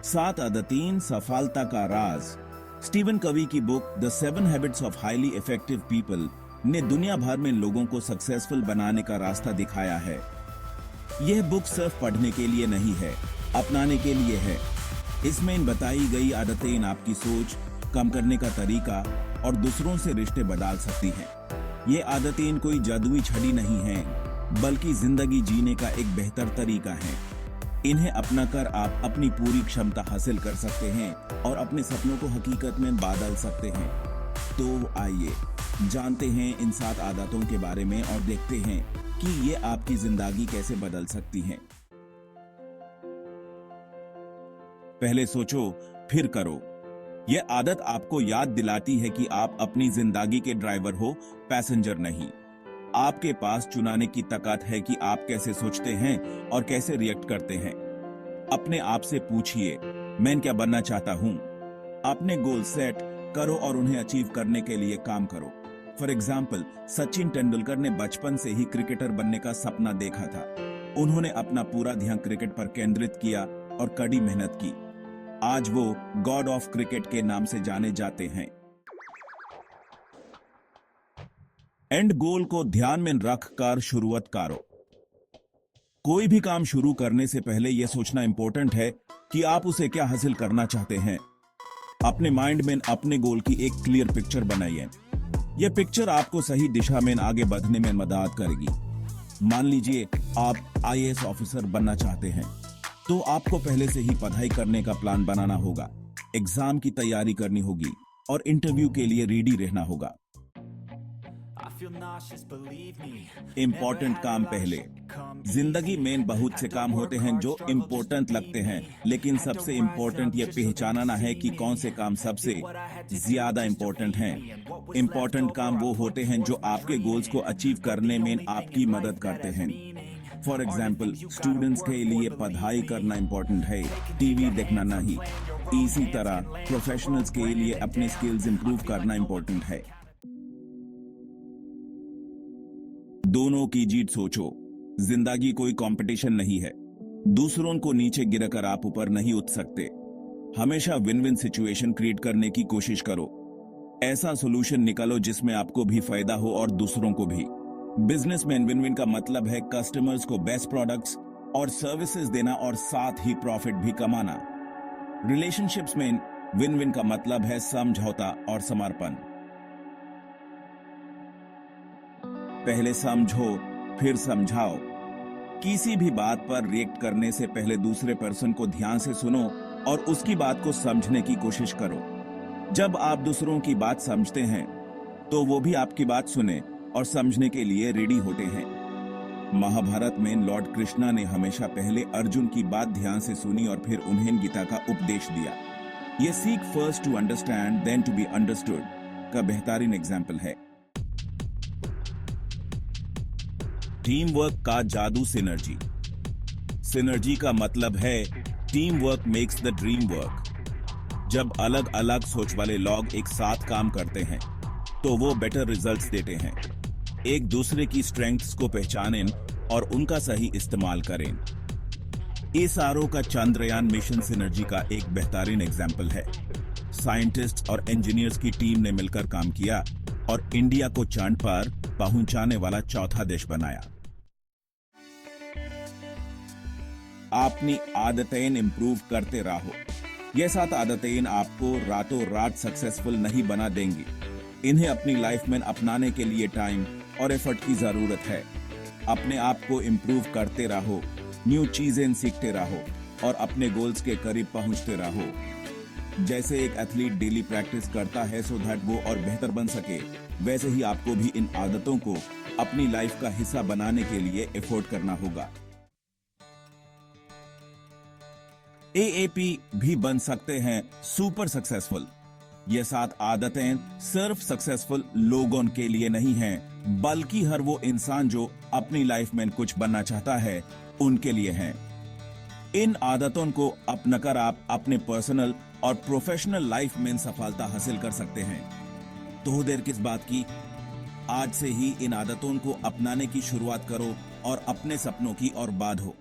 7 आदतें सफलता का राज। स्टीवन कवी की book the 7 habits of highly effective people ने दुनिया भर में लोगों को सक्सेसफुल बनाने का रास्ता दिखाया है। यह बुक सिर्फ पढ़ने के लिए नहीं है, अपनाने के लिए है। इसमें इन बताई गई आदतें आपकी सोच, कम करने का तरीका और दूसरों से रिश्ते बदल सकती हैं। ये आदतें कोई जादुई छड़ी नहीं हैं, बल्कि जिंदगी जीने का एक बेहतर तरीका है। इन्हें अपनाकर आप अपनी पूरी क्षमता हासिल कर सकते हैं और अपने सपनों को हकीकत में बदल सकते हैं। तो आइए जानते हैं इन 7 आदतों के बारे में और देखते हैं कि ये आपकी जिंदगी कैसे बदल सकती हैं। पहले सोचो, फिर करो। यह आदत आपको याद दिलाती है कि आप अपनी जिंदगी के ड्राइवर हो, पैसेंजर नहीं। आपके पास चुनाने की ताकत है कि आप कैसे सोचते हैं और कैसे रिएक्ट करते हैं। अपने आप से पूछिए, मैं क्या बनना चाहता हूं। अपने गोल सेट करो और उन्हें अचीव करने के लिए काम करो। फॉर एग्जाम्पल, सचिन तेंदुलकर ने बचपन से ही क्रिकेटर बनने का सपना देखा था। उन्होंने अपना पूरा ध्यान क्रिकेट पर केंद्रित किया और कड़ी मेहनत की। आज वो गॉड ऑफ क्रिकेट के नाम से जाने जाते हैं। एंड गोल को ध्यान में रखकर शुरुआत करो। कोई भी काम शुरू करने से पहले यह सोचना इंपॉर्टेंट है कि आप उसे क्या हासिल करना चाहते हैं। अपने माइंड में अपने गोल की एक क्लियर पिक्चर बनाइए। यह पिक्चर आपको सही दिशा में आगे बढ़ने में मदद करेगी। मान लीजिए आप आईएएस ऑफिसर बनना चाहते हैं, तो आपको पहले से ही पढ़ाई करने का प्लान बनाना होगा, एग्जाम की तैयारी करनी होगी और इंटरव्यू के लिए रेडी रहना होगा। इम्पोर्टेंट काम पहले। जिंदगी में बहुत से काम होते हैं जो इम्पोर्टेंट लगते हैं, लेकिन सबसे इम्पोर्टेंट ये पहचानना है कि कौन से काम सबसे ज्यादा इम्पोर्टेंट हैं। इम्पोर्टेंट काम वो होते हैं जो आपके गोल्स को अचीव करने में आपकी मदद करते हैं। फॉर एग्जाम्पल, स्टूडेंट्स के लिए पढ़ाई करना इम्पोर्टेंट है, टीवी देखना नहीं। इसी तरह प्रोफेशनल्स के लिए अपने स्किल्स इंप्रूव करना इम्पोर्टेंट है। दोनों की जीत सोचो। जिंदगी कोई कंपटीशन नहीं है। दूसरों को नीचे गिराकर आप ऊपर नहीं उठ सकते। हमेशा विन विन सिचुएशन क्रिएट करने की कोशिश करो। ऐसा सॉल्यूशन निकालो जिसमें आपको भी फायदा हो और दूसरों को भी। बिजनेस में विन विन का मतलब है कस्टमर्स को बेस्ट प्रोडक्ट्स और सर्विसेज देना और साथ ही प्रॉफिट भी कमाना। रिलेशनशिप्स में विन विन का मतलब है समझौता और समर्पण। पहले समझो, फिर समझाओ। किसी भी बात पर रिएक्ट करने से पहले दूसरे पर्सन को ध्यान से सुनो और उसकी बात को समझने की कोशिश करो। जब आप दूसरों की बात समझते हैं, तो वो भी आपकी बात सुने और समझने के लिए रेडी होते हैं। महाभारत में लॉर्ड कृष्णा ने हमेशा पहले अर्जुन की बात ध्यान से सुनी और फिर उन्हें गीता का उपदेश दिया। यह seek first to understand then to be understood का बेहतरीन एग्जाम्पल है। टीम वर्क का जादू। सिनर्जी। सिनर्जी का मतलब है team work makes the dream work. जब अलग अलग सोच वाले लोग एक साथ काम करते हैं, तो वो बेटर रिजल्ट्स देते हैं। एक दूसरे की स्ट्रेंथ्स को पहचानें और उनका सही इस्तेमाल करें। इसरो का चंद्रयान मिशन सिनर्जी का एक बेहतरीन एग्जाम्पल है। साइंटिस्ट और इंजीनियर्स की टीम ने मिलकर काम किया और इंडिया को चांद पर पहुंचाने वाला चौथा देश बनाया। अपनी आदतें इंप्रूव करते रहो। ये 7 आदतें आपको रातों रात सक्सेसफुल नहीं बना देंगी। इन्हें अपनी लाइफ में अपनाने के लिए टाइम और एफर्ट की जरूरत है। अपने आप को इंप्रूव करते रहो, न्यू चीजें सीखते रहो और अपने गोल्स के करीब पहुंचते रहो। जैसे एक एथलीट डेली प्रैक्टिस करता है सो दैट वो और बेहतर बन सके, वैसे ही आपको भी इन आदतों को अपनी लाइफ का हिस्सा बनाने के लिए एफर्ट करना होगा। एएपी भी बन सकते हैं सुपर सक्सेसफुल। ये 7 आदतें सिर्फ सक्सेसफुल लोगों के लिए नहीं हैं, बल्कि हर वो इंसान जो अपनी लाइफ में कुछ बनना चाहता है, उनके लिए हैं। इन आदतों को अपनाकर आप अपने पर्सनल और प्रोफेशनल लाइफ में सफलता हासिल कर सकते हैं। तो देर किस बात की, आज से ही इन आदतों को अपनाने की शुरुआत करो और अपने सपनों की ओर बढ़ो।